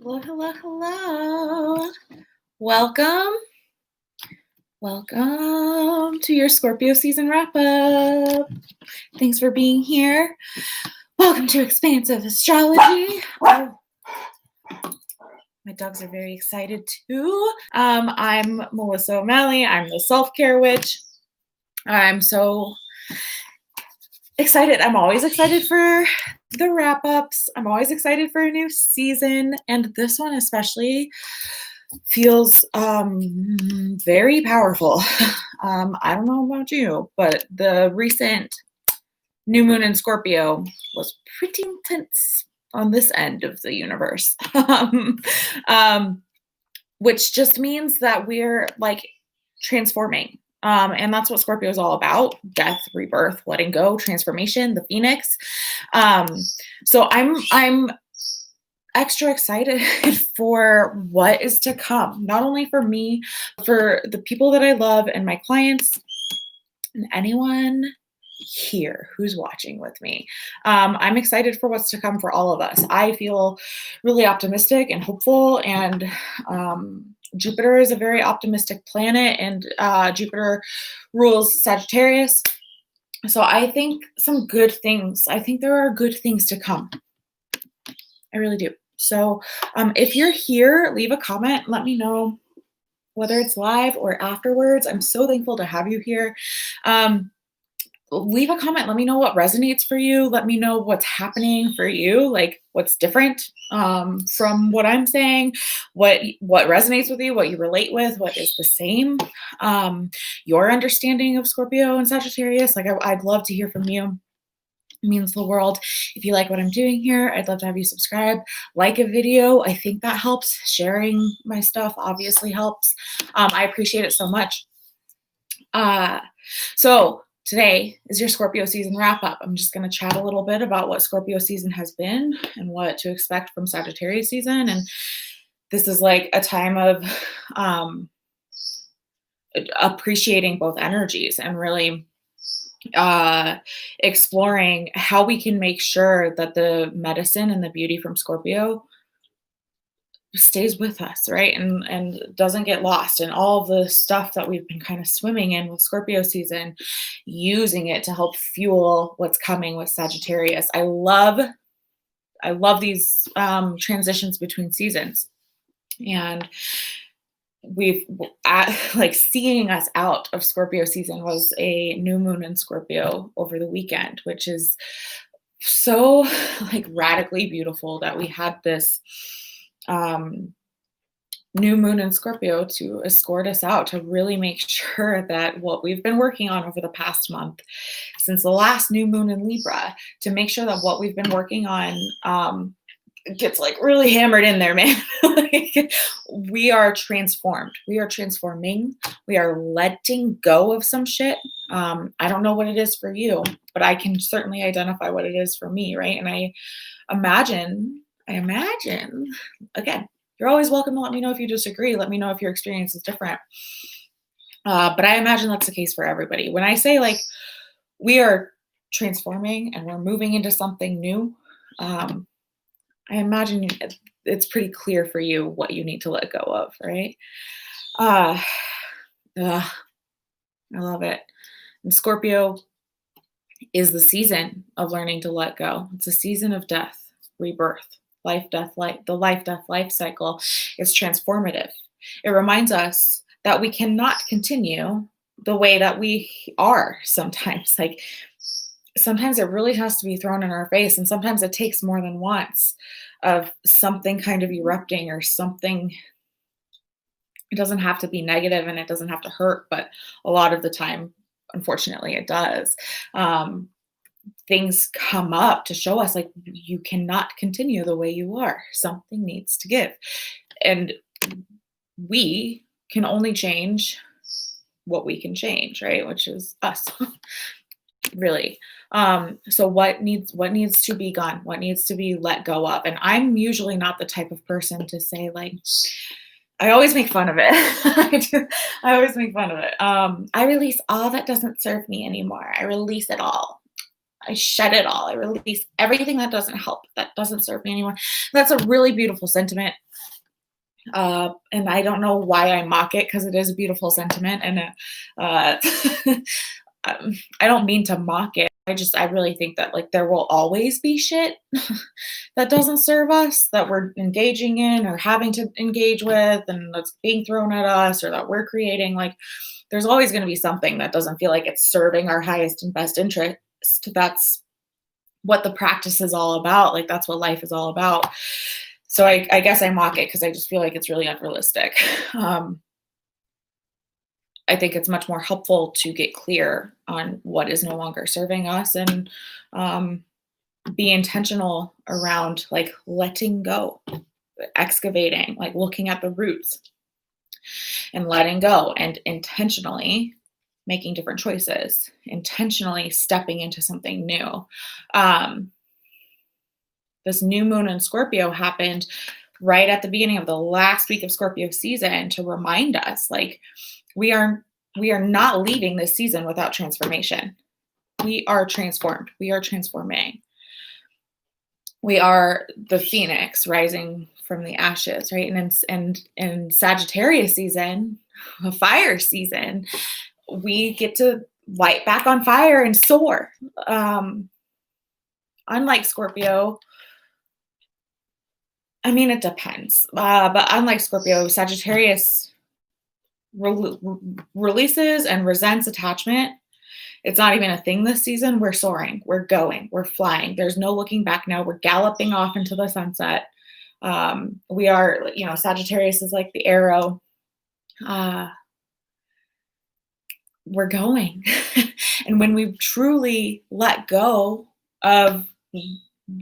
Hello, hello, hello. Welcome. Welcome to your Scorpio season wrap up. Thanks for being here. Welcome to Expansive Astrology. Oh, my dogs are very excited too. I'm Melissa O'Malley. I'm the self-care witch. I'm so excited. I'm always excited for the wrap-ups. I'm always excited for a new season. And this one especially feels very powerful. I don't know about you, but the recent new moon in Scorpio was pretty intense on this end of the universe. Which just means that we're like transforming. And that's what Scorpio is all about: death, rebirth, letting go, transformation, the phoenix. So I'm extra excited for what is to come, not only for me, for the people that I love and my clients and anyone here who's watching with me. I'm excited for what's to come for all of us. I feel really optimistic and hopeful, and Jupiter is a very optimistic planet, and Jupiter rules Sagittarius. So I think some good things, I think there are good things to come. I really do. So if you're here, leave a comment. Let me know whether it's live or afterwards. I'm so thankful to have you here. Leave a comment. Let me know what resonates for you. Let me know what's happening for you, like what's different from what I'm saying, what resonates with you, what you relate with, what is the same, your understanding of Scorpio and Sagittarius. Like I'd love to hear from you. It means the world. If you like what I'm doing here, I'd love to have you subscribe, like a video. I think that helps. Sharing my stuff obviously helps. I appreciate it so much. So today is your Scorpio season wrap up. I'm just going to chat a little bit about what Scorpio season has been and what to expect from Sagittarius season. And this is like a time of appreciating both energies and really exploring how we can make sure that the medicine and the beauty from Scorpio stays with us, right? And doesn't get lost, and all of the stuff that we've been kind of swimming in with Scorpio season, using it to help fuel what's coming with Sagittarius. I love these transitions between seasons, and we've like seeing us out of Scorpio season was a new moon in Scorpio over the weekend, which is so like radically beautiful that we had this new moon in Scorpio to escort us out, to really make sure that what we've been working on over the past month, since the last new moon in Libra, to make sure that what we've been working on gets like really hammered in there, man. Like, we are transformed. We are transforming. We are letting go of some shit. I don't know what it is for you, but I can certainly identify what it is for me, right? And I imagine, again, you're always welcome to let me know if you disagree. Let me know if your experience is different. But I imagine that's the case for everybody. When I say like we are transforming and we're moving into something new, I imagine it's pretty clear for you what you need to let go of, right? I love it. And Scorpio is the season of learning to let go. It's a season of death, rebirth, life, death, life. The life, death, life cycle is transformative. It reminds us that we cannot continue the way that we are sometimes. Like, sometimes it really has to be thrown in our face, and sometimes it takes more than once of something kind of erupting or something. It doesn't have to be negative and it doesn't have to hurt, but a lot of the time, unfortunately, it does. Things come up to show us like you cannot continue the way you are. Something needs to give. And we can only change what we can change, right? Which is us. Really. So what needs to be gone? What needs to be let go of? And I'm usually not the type of person to say like, I always make fun of it. I always make fun of it. I release all that doesn't serve me anymore. I release it all. I shed it all. I release everything that doesn't help, that doesn't serve me anymore. That's a really beautiful sentiment. And I don't know why I mock it because it is a beautiful sentiment, and uh, I don't mean to mock it. I really think that like there will always be shit that doesn't serve us, that we're engaging in or having to engage with, and that's being thrown at us or that we're creating. Like there's always going to be something that doesn't feel like it's serving our highest and best interest. That's what the practice is all about. Like that's what life is all about. So I guess I mock it because I just feel like it's really unrealistic. Um, I think it's much more helpful to get clear on what is no longer serving us and um, be intentional around like letting go, excavating, like looking at the roots and letting go and intentionally making different choices, intentionally stepping into something new. Um, this new moon in Scorpio happened right at the beginning of the last week of Scorpio season to remind us like we are we are not leaving this season without transformation. We are transformed. We are transforming. We are the phoenix rising from the ashes, right? And in Sagittarius season, a fire season, we get to light back on fire and soar. Um, Unlike Scorpio, I mean, it depends. But unlike Scorpio, Sagittarius releases and resents attachment. It's not even a thing this season. We're soaring, we're going, we're flying. There's no looking back now. We're galloping off into the sunset. We are, Sagittarius is like the arrow. Uh, we're going. And when we truly let go of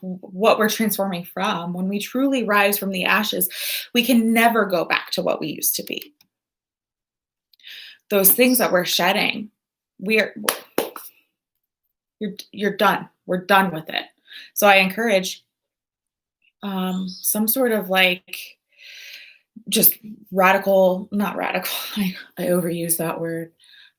what we're transforming from, when we truly rise from the ashes, we can never go back to what we used to be. Those things that we're shedding, we're you're done. We're done with it. So I encourage some sort of like just radical, not radical. I overuse that word.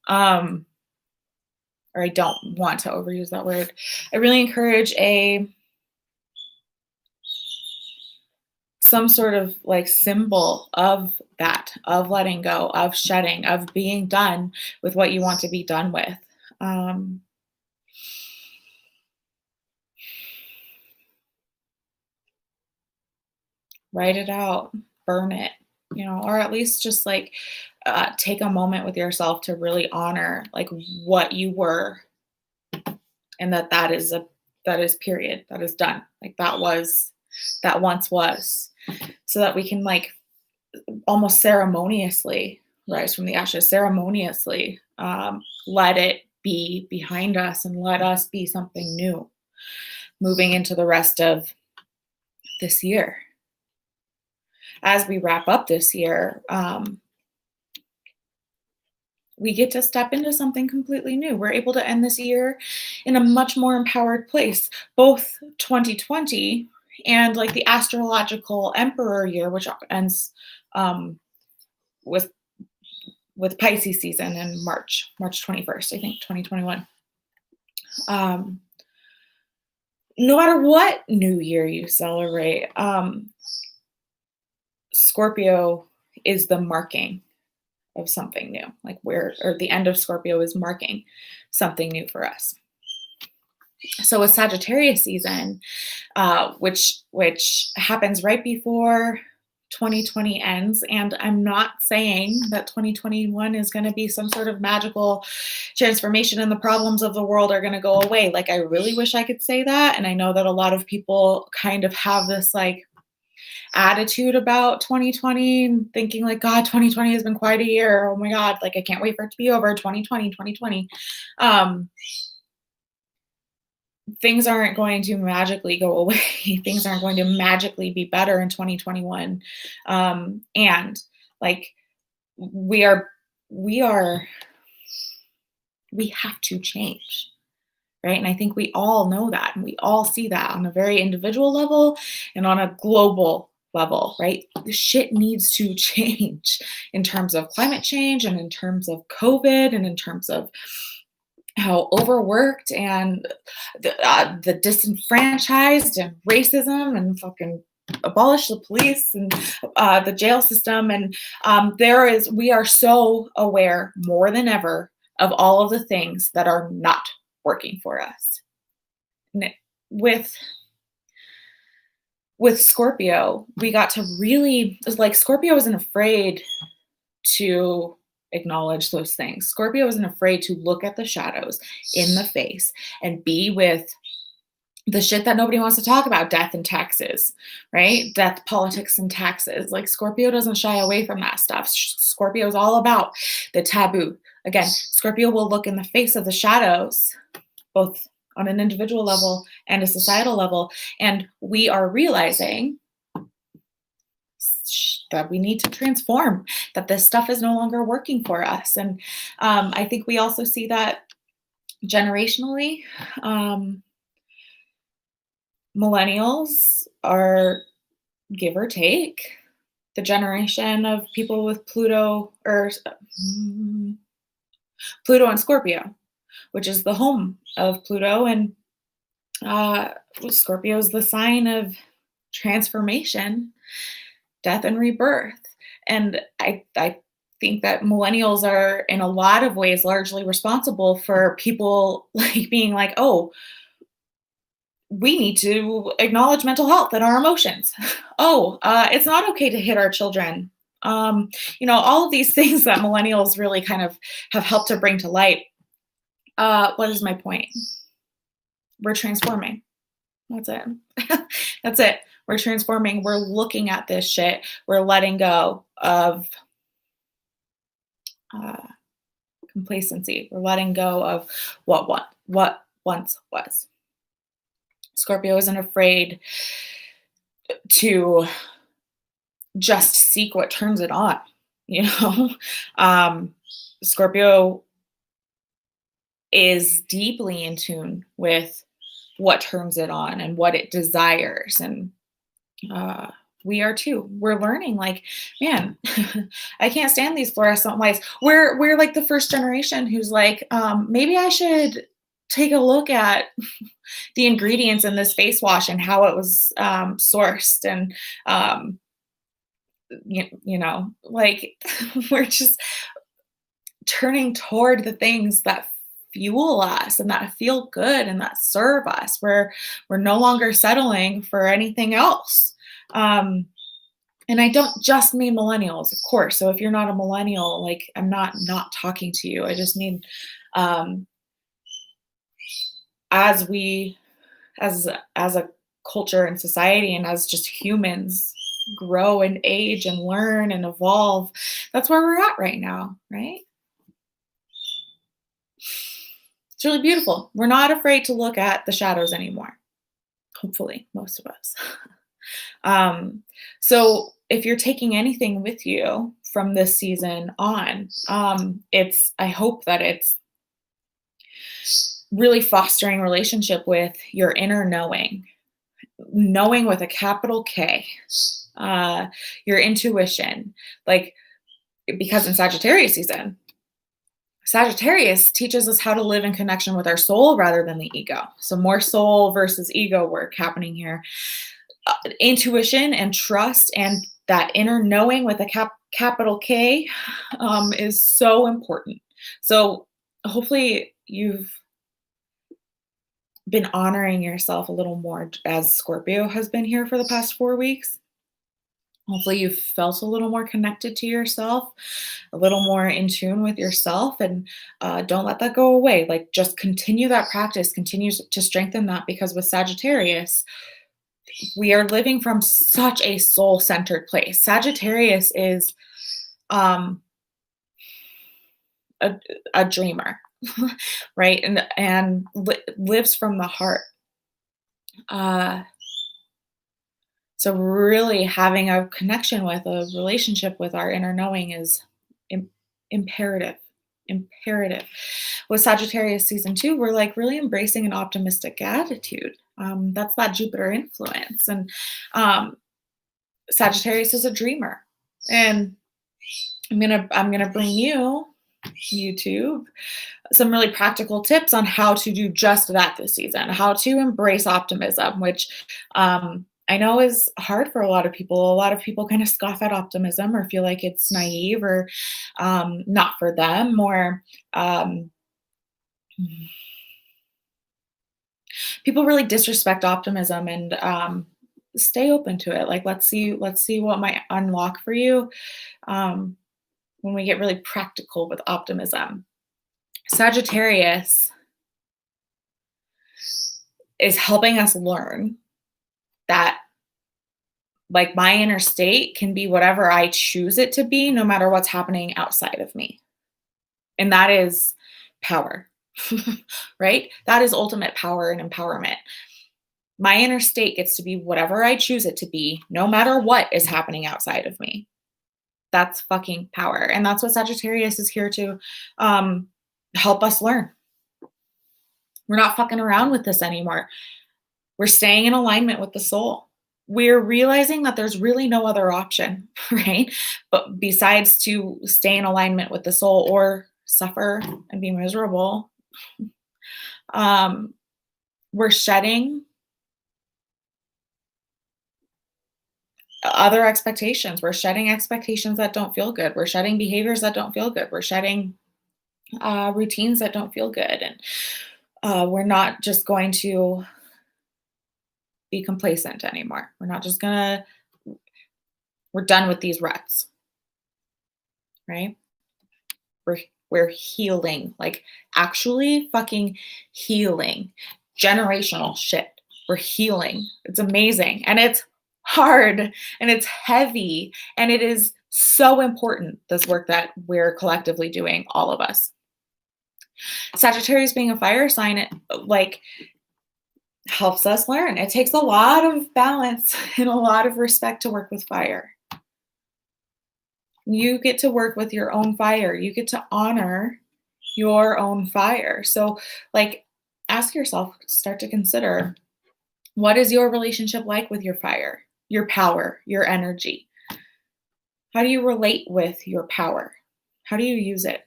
Or I don't want to overuse that word. I really encourage some sort of like symbol of that, of letting go, of shedding, of being done with what you want to be done with. Um, Write it out, burn it, or at least just like take a moment with yourself to really honor like what you were, and that is period, that is done, like that once was, so that we can like almost ceremoniously rise from the ashes, ceremoniously let it be behind us and let us be something new moving into the rest of this year. As we wrap up this year, we get to step into something completely new. We're able to end this year in a much more empowered place. Both 2020 and like the astrological emperor year, which ends um, with Pisces season in March 21st, I think, 2021. No matter what new year you celebrate, Scorpio is the marking of something new. Like or the end of Scorpio is marking something new for us. So with Sagittarius season, which happens right before 2020 ends, and I'm not saying that 2021 is going to be some sort of magical transformation and the problems of the world are going to go away. Like I really wish I could say that, and I know that a lot of people kind of have this like attitude about 2020 and thinking like, God, 2020 has been quite a year. Oh my God, like I can't wait for it to be over. 2020. Things aren't going to magically go away. Things aren't going to magically be better in 2021. And like we have to change. Right. And I think we all know that, and we all see that on a very individual level and on a global level, right? The shit needs to change in terms of climate change and in terms of COVID and in terms of how overworked and the disenfranchised and racism and fucking abolish the police and the jail system. And we are so aware more than ever of all of the things that are not working for us. And with Scorpio, we got to really, like, Scorpio isn't afraid to acknowledge those things. Scorpio isn't afraid to look at the shadows in the face and be with the shit that nobody wants to talk about, death and taxes, right? Death, politics, and taxes. Like, Scorpio doesn't shy away from that stuff. Scorpio is all about the taboo. Again, Scorpio will look in the face of the shadows, both on an individual level and a societal level. And we are realizing that we need to transform, that this stuff is no longer working for us. And I think we also see that generationally. Millennials are, give or take, the generation of people with Pluto and Scorpio, which is the home of Pluto. And Scorpio is the sign of transformation, death, and rebirth. And I think that millennials are, in a lot of ways, largely responsible for people like being like, oh, we need to acknowledge mental health and our emotions. Oh, it's not okay to hit our children. All of these things that millennials really kind of have helped to bring to light. What is my point? We're transforming. That's it. That's it. We're transforming. We're looking at this shit. We're letting go of complacency. We're letting go of what once was. Scorpio isn't afraid to just seek what turns it on, Scorpio is deeply in tune with what turns it on and what it desires. And we are too. We're learning, like, man, I can't stand these fluorescent lights. We're like the first generation who's like, maybe I should take a look at the ingredients in this face wash and how it was sourced. And, like, we're just turning toward the things that fuel us and that feel good and that serve us. We're no longer settling for anything else. And I don't just mean millennials, of course. So if you're not a millennial, like, I'm not talking to you. I just mean, as a culture and society, and as just humans grow and age and learn and evolve, that's where we're at right now, right? It's really beautiful. We're not afraid to look at the shadows anymore. Hopefully, most of us. So if you're taking anything with you from this season on, I hope that it's really fostering relationship with your inner knowing with a capital K, your intuition, like, because in Sagittarius season, Sagittarius teaches us how to live in connection with our soul rather than the ego. So more soul versus ego work happening here. Intuition and trust and that inner knowing with a capital K is so important. So hopefully you've been honoring yourself a little more as Scorpio has been here for the past 4 weeks. Hopefully you've felt a little more connected to yourself, a little more in tune with yourself, and don't let that go away. Like, just continue that practice, continue to strengthen that, because with Sagittarius, we are living from such a soul-centered place. Sagittarius is a dreamer, right? And lives from the heart. So really having a connection with, a relationship with our inner knowing is imperative. With Sagittarius season 2, we're like really embracing an optimistic attitude. That's that Jupiter influence. And Sagittarius is a dreamer. And I'm gonna bring you, YouTube, some really practical tips on how to do just that this season, how to embrace optimism, which I know is hard for a lot of people. A lot of people kind of scoff at optimism or feel like it's naive or not for them, or um, people really disrespect optimism, and stay open to it. Like, let's see what might unlock for you um, when we get really practical with optimism. Sagittarius is helping us learn that, like, my inner state can be whatever I choose it to be, no matter what's happening outside of me. And that is power, right? That is ultimate power and empowerment. My inner state gets to be whatever I choose it to be, no matter what is happening outside of me. That's fucking power. And that's what Sagittarius is here to help us learn. We're not fucking around with this anymore. We're staying in alignment with the soul. We're realizing that there's really no other option, right? But besides to stay in alignment with the soul or suffer and be miserable, we're shedding other expectations. We're shedding expectations that don't feel good. We're shedding behaviors that don't feel good. We're shedding routines that don't feel good. And we're not just going to be complacent anymore. We're done with these ruts, right? We're healing, like actually fucking healing generational shit. We're healing. It's amazing. And it's hard and it's heavy. And it is so important, this work that we're collectively doing, all of us. Sagittarius being a fire sign, it like helps us learn. It takes a lot of balance and a lot of respect to work with fire. You get to work with your own fire. You get to honor your own fire. So, like, ask yourself, start to consider, what is your relationship like with your fire, your power, your energy? How do you relate with your power? How do you use it?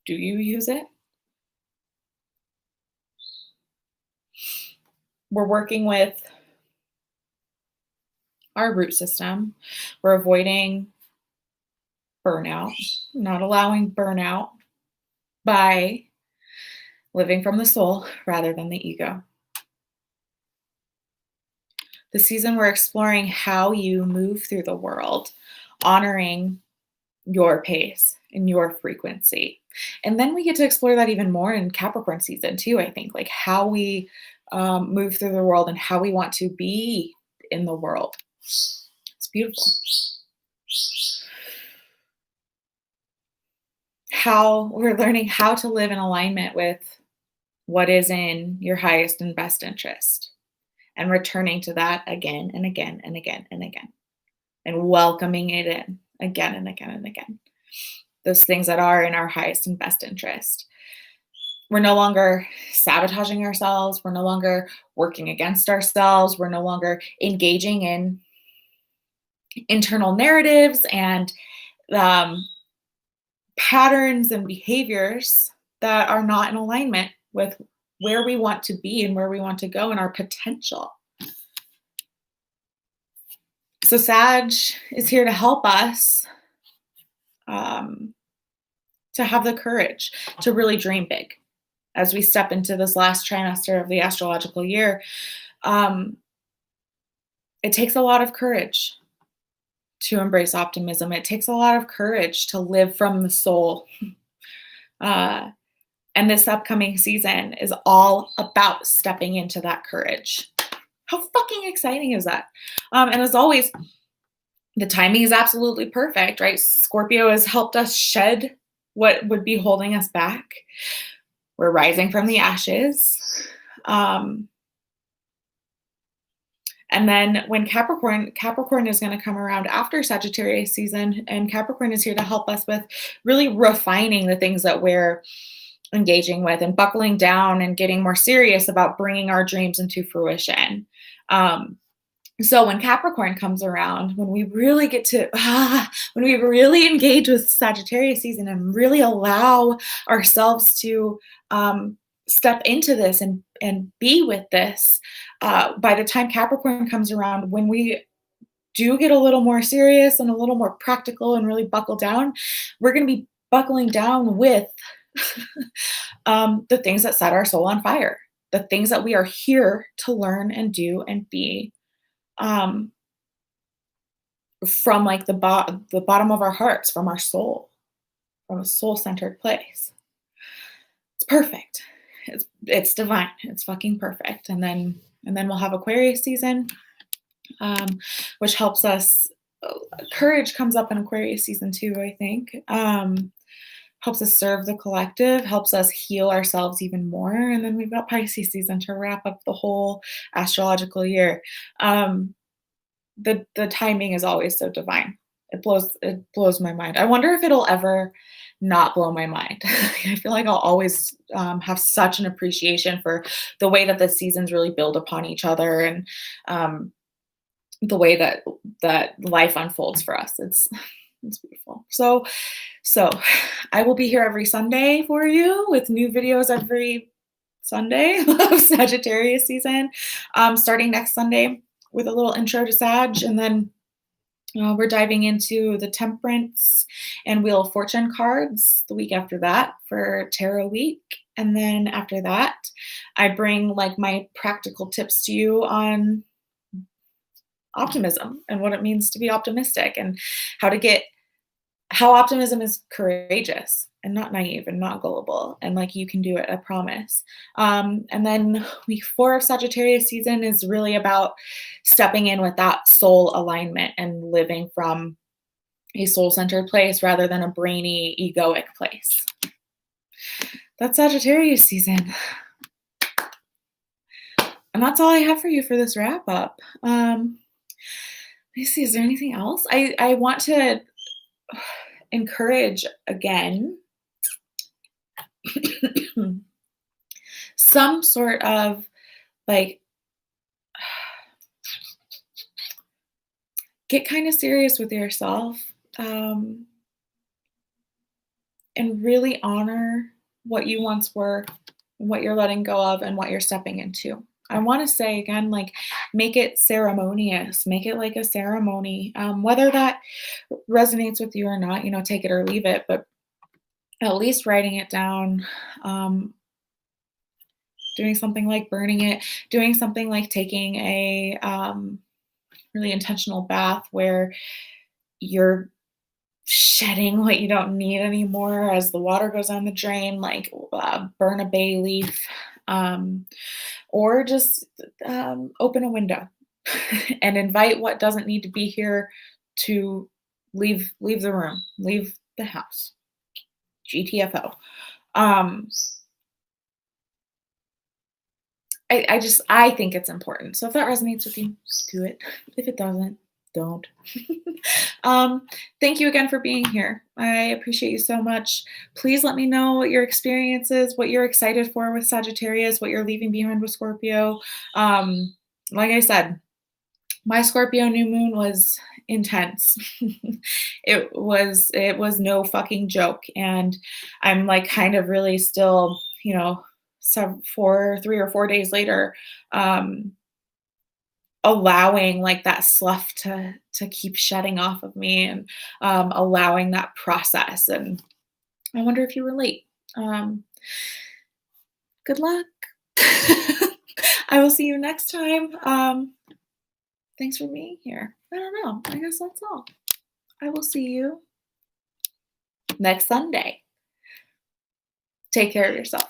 Do you use it? We're working with our root system. We're avoiding burnout, not allowing burnout by living from the soul rather than the ego. This season, we're exploring how you move through the world, honoring your pace and your frequency. And then we get to explore that even more in Capricorn season too, I think, like how we move through the world and how we want to be in the world. It's beautiful. How we're learning how to live in alignment with what is in your highest and best interest, and returning to that again and again and again and again, and welcoming it in again and again and again. Those things that are in our highest and best interest. We're no longer sabotaging ourselves. We're no longer working against ourselves. We're no longer engaging in internal narratives and patterns and behaviors that are not in alignment with where we want to be and where we want to go and our potential. So Sag is here to help us to have the courage to really dream big as we step into this last trimester of the astrological year. It takes a lot of courage to embrace optimism. It takes a lot of courage to live from the soul. And this upcoming season is all about stepping into that courage. How fucking exciting is that? And as always, the timing is absolutely perfect, right? Scorpio has helped us shed what would be holding us back. We're rising from the ashes. And then when Capricorn is going to come around after Sagittarius season, and Capricorn is here to help us with really refining the things that we're engaging with and buckling down and getting more serious about bringing our dreams into fruition. So when Capricorn comes around, when we really get to, when we really engage with Sagittarius season and really allow ourselves to step into this and be with this, by the time Capricorn comes around, when we do get a little more serious and a little more practical and really buckle down, we're going to be buckling down with the things that set our soul on fire, the things that we are here to learn and do and be, um, from like the bottom of our hearts, from our soul, from a soul centered place. It's perfect. It's divine. It's fucking perfect. And then we'll have Aquarius season, um, which helps us. Courage comes up in Aquarius season too, I think. Helps us serve the collective, helps us heal ourselves even more. And then we've got Pisces season to wrap up the whole astrological year. The timing is always so divine. It blows my mind. I wonder if it'll ever not blow my mind. I feel like I'll always have such an appreciation for the way that the seasons really build upon each other, and the way that life unfolds for us. It's beautiful. So I will be here every Sunday for you with new videos every Sunday of Sagittarius season, starting next Sunday with a little intro to Sag, and then we're diving into the Temperance and Wheel of Fortune cards the week after that for Tarot Week. And then after that, I bring like my practical tips to you on optimism and what it means to be optimistic, and how optimism is courageous and not naive and not gullible, and like you can do it, I promise. And then week 4 of Sagittarius season is really about stepping in with that soul alignment and living from a soul-centered place rather than a brainy egoic place. That's Sagittarius season. And that's all I have for you for this wrap up. Let me see, is there anything else? I want to encourage again some sort of like, get kind of serious with yourself, and really honor what you once were, what you're letting go of, and what you're stepping into. I want to say again, like, make it ceremonious, make it like a ceremony, whether that resonates with you or not, take it or leave it, but at least writing it down, doing something like burning it, doing something like taking a really intentional bath where you're shedding what you don't need anymore as the water goes down the drain, like burn a bay leaf, or just open a window and invite what doesn't need to be here to leave the room, leave the house. GTFO. I think it's important. So if that resonates with you, do it. If it doesn't, don't. Thank you again for being here. I appreciate you so much. Please let me know what your experience is, what you're excited for with Sagittarius, what you're leaving behind with Scorpio. Like I said, my Scorpio new moon was intense. It was no fucking joke. And I'm like kind of really still, 3 or 4 days later, allowing like that slough to keep shedding off of me, and allowing that process. And I wonder if you relate. Good luck. I will see you next time. Thanks for being here. I don't know. I guess that's all. I will see you next Sunday. Take care of yourself.